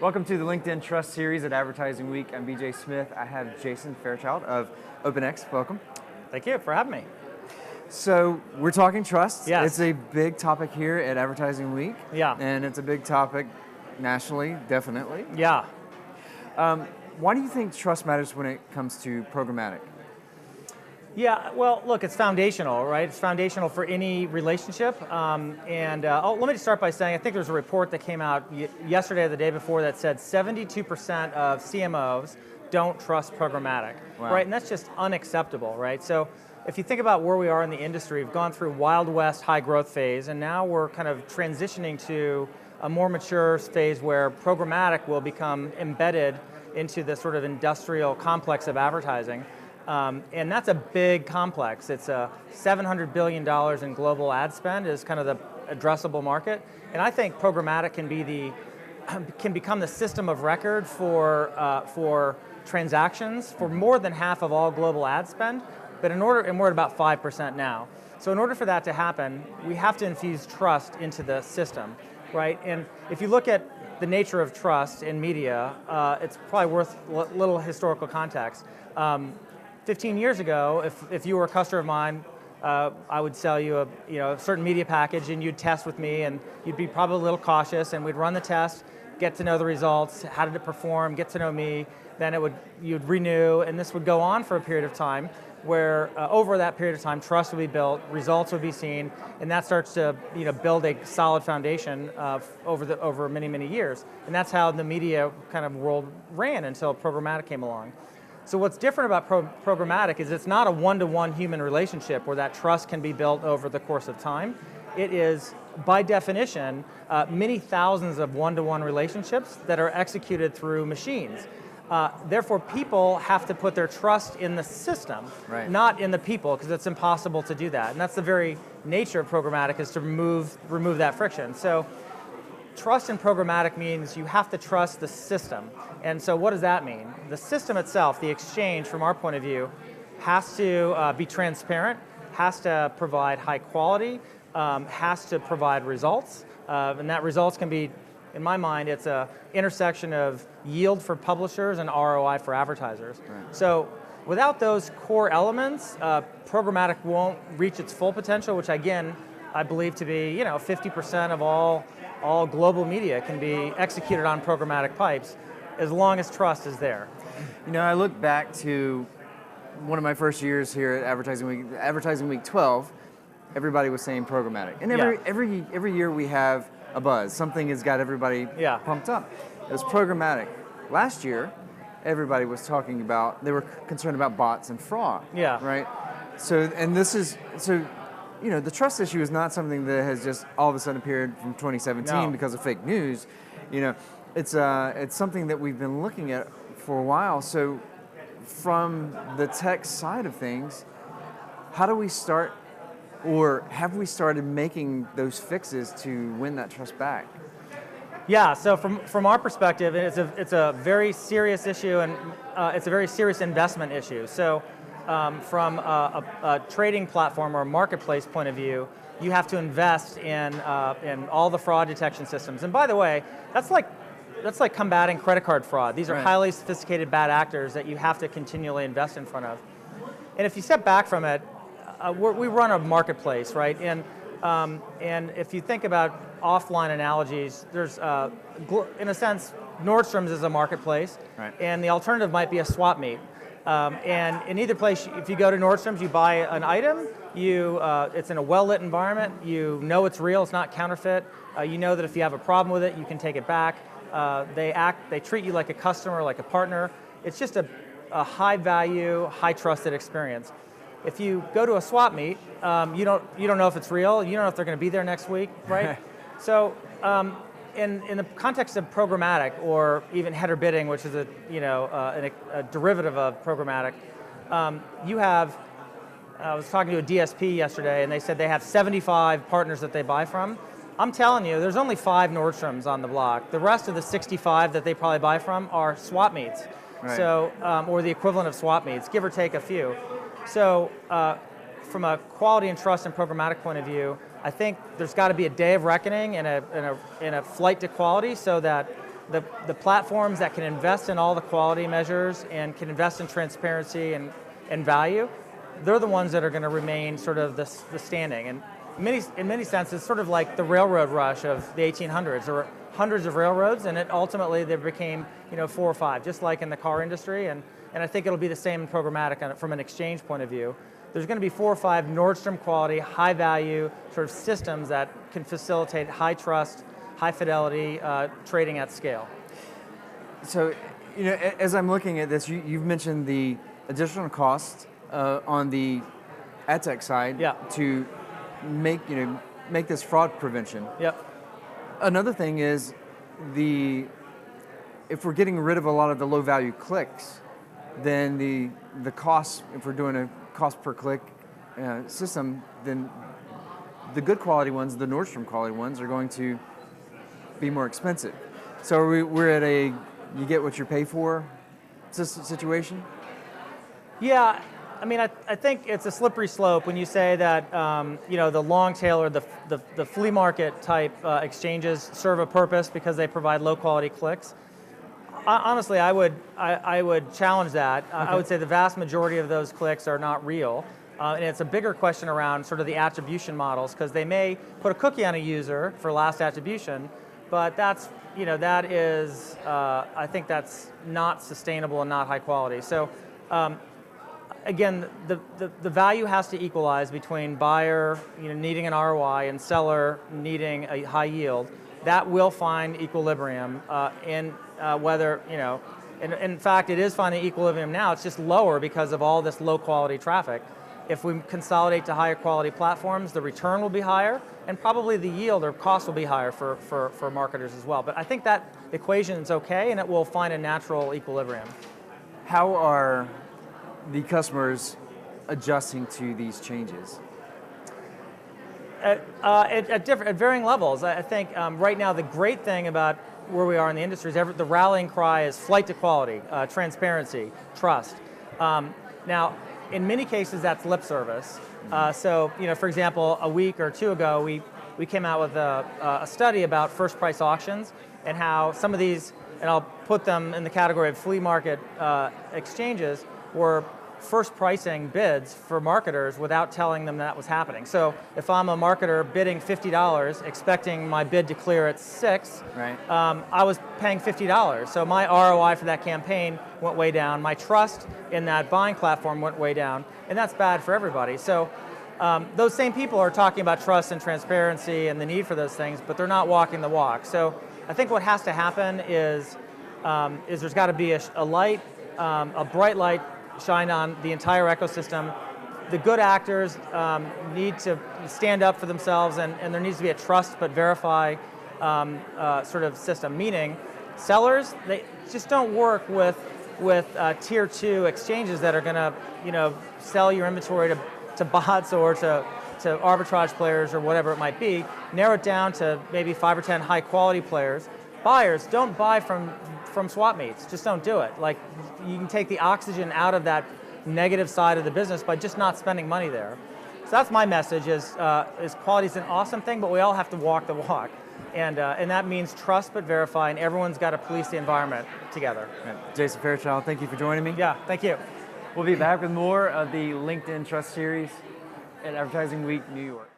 Welcome to the LinkedIn Trust Series at Advertising Week. I'm BJ Smith. I have Jason Fairchild of OpenX. Welcome. Thank you for having me. So we're talking trust. Yes. It's a big topic here at Advertising Week. Yeah. And it's a big topic nationally, definitely. Yeah. Why do you think trust matters when it comes to programmatic? Yeah, well, look, it's foundational, right? It's foundational for any relationship. Let me just start by saying I think there's a report that came out yesterday or the day before that said 72% of CMOs don't trust programmatic, Wow. right? And that's just unacceptable, right? So if you think about where we are in the industry, we've gone through Wild West high growth phase, and now we're kind of transitioning to a more mature phase where programmatic will become embedded into the sort of industrial complex of advertising. And that's a big complex. It's a $700 billion in global ad spend is kind of the addressable market. And I think programmatic can become the system of record for transactions for more than half of all global ad spend. And we're at about 5% now. So in order for that to happen, we have to infuse trust into the system, right? And if you look at the nature of trust in media, it's probably worth a little historical context. 15 years ago, if you were a customer of mine, I would sell you a certain media package, and you'd test with me, and you'd be probably a little cautious, and we'd run the test, get to know the results, how did it perform, get to know me, then you'd renew, and this would go on for a period of time, where over that period of time, trust would be built, results would be seen, and that starts to build a solid foundation over many, many years. And that's how the media kind of world ran until programmatic came along. So what's different about programmatic is it's not a one-to-one human relationship where that trust can be built over the course of time. It is, by definition, many thousands of one-to-one relationships that are executed through machines. Therefore, people have to put their trust in the system, Right. not in the people, because it's impossible to do that. And that's the very nature of programmatic, is to remove that friction. So trust in programmatic means you have to trust the system. And so what does that mean? The system itself, the exchange from our point of view, has to be transparent, has to provide high quality, has to provide results. And that results can be, in my mind, it's a intersection of yield for publishers and ROI for advertisers. Right. So without those core elements, programmatic won't reach its full potential, which again, I believe to be 50% of all global media can be executed on programmatic pipes as long as trust is there. I look back to one of my first years here at Advertising Week 12, everybody was saying programmatic. And every year we have a buzz. Something has got everybody pumped up. It was programmatic. Last year, everybody was talking about, they were concerned about bots and fraud. Yeah. Right? So the trust issue is not something that has just all of a sudden appeared from 2017 because of fake news. It's something that we've been looking at for a while. So from the tech side of things, how do we start, or have we started making those fixes to win that trust back? Yeah, so from our perspective, it's a very serious issue, and it's a very serious investment issue. So from a trading platform or a marketplace point of view, you have to invest in all the fraud detection systems. And by the way, that's like combating credit card fraud. These are Right. highly sophisticated bad actors that you have to continually invest in front of. And if you step back from it, we run a marketplace, right? And if you think about offline analogies, there's, in a sense, Nordstrom's is a marketplace, Right. and the alternative might be a swap meet. And in either place, if you go to Nordstrom's, you buy an item, it's in a well-lit environment, you know it's real, it's not counterfeit, you know that if you have a problem with it, you can take it back. They treat you like a customer, like a partner. It's just a high-value, high-trusted experience. If you go to a swap meet, you don't know if it's real, you don't know if they're going to be there next week, right? So in the context of programmatic, or even header bidding, which is a derivative of programmatic, I was talking to a DSP yesterday, and they said they have 75 partners that they buy from. I'm telling you, there's only 5 Nordstroms on the block. The rest of the 65 that they probably buy from are swap meets. Right. So, or the equivalent of swap meets, give or take a few. So, from a quality and trust and programmatic point of view, I think there's got to be a day of reckoning and a flight to quality, so that the platforms that can invest in all the quality measures and can invest in transparency and value, they're the ones that are going to remain sort of the standing. And in many senses, it's sort of like the railroad rush of the 1800s. There were hundreds of railroads, and ultimately there became 4 or 5, just like in the car industry. And I think it'll be the same in programmatic from an exchange point of view. There's going to be 4 or 5 Nordstrom quality, high value sort of systems that can facilitate high trust, high fidelity trading at scale. So, as I'm looking at this, you've mentioned the additional cost on the ad tech side to make this fraud prevention. Yep. Another thing is if we're getting rid of a lot of the low value clicks, then the cost, if we're doing a cost per click system, then the good quality ones, the Nordstrom quality ones, are going to be more expensive. So we're at a you get what you pay for situation? Yeah, I mean, I think it's a slippery slope when you say that the long tail or the flea market type exchanges serve a purpose because they provide low quality clicks. Honestly, I would challenge that. Okay. I would say the vast majority of those clicks are not real. And it's a bigger question around sort of the attribution models, because they may put a cookie on a user for last attribution, but that is, I think that's not sustainable and not high quality. So again, the value has to equalize between buyer needing an ROI and seller needing a high yield. That will find equilibrium in whether, in fact, it is finding equilibrium now. It's just lower because of all this low quality traffic. If we consolidate to higher quality platforms, the return will be higher, and probably the yield or cost will be higher for marketers as well. But I think that equation is okay, and it will find a natural equilibrium. How are the customers adjusting to these changes? At varying levels. I think right now the great thing about where we are in the industry is the rallying cry is flight to quality, transparency, trust. Now, in many cases, that's lip service. So, for example, a week or 2 ago, we came out with a study about first price auctions and how some of these, and I'll put them in the category of flea market exchanges, were first pricing bids for marketers without telling them that was happening. So if I'm a marketer bidding $50, expecting my bid to clear at $6, right. I was paying $50. So my ROI for that campaign went way down. My trust in that buying platform went way down, and that's bad for everybody. So those same people are talking about trust and transparency and the need for those things, but they're not walking the walk. So I think what has to happen is there's got to be a light, a bright light shine on the entire ecosystem. The good actors need to stand up for themselves, and there needs to be a trust but verify sort of system. Meaning, sellers, they just don't work with tier 2 exchanges that are going to sell your inventory to bots or to arbitrage players or whatever it might be. Narrow it down to maybe 5 or 10 high quality players. Buyers, don't buy from swap meets. Just don't do it. Like, you can take the oxygen out of that negative side of the business by just not spending money there. So that's my message: is quality is an awesome thing, but we all have to walk the walk, and that means trust but verify, and everyone's got to police the environment together. Right. Jason Fairchild, thank you for joining me. Yeah, thank you. We'll be back with more of the LinkedIn Trust Series at Advertising Week New York.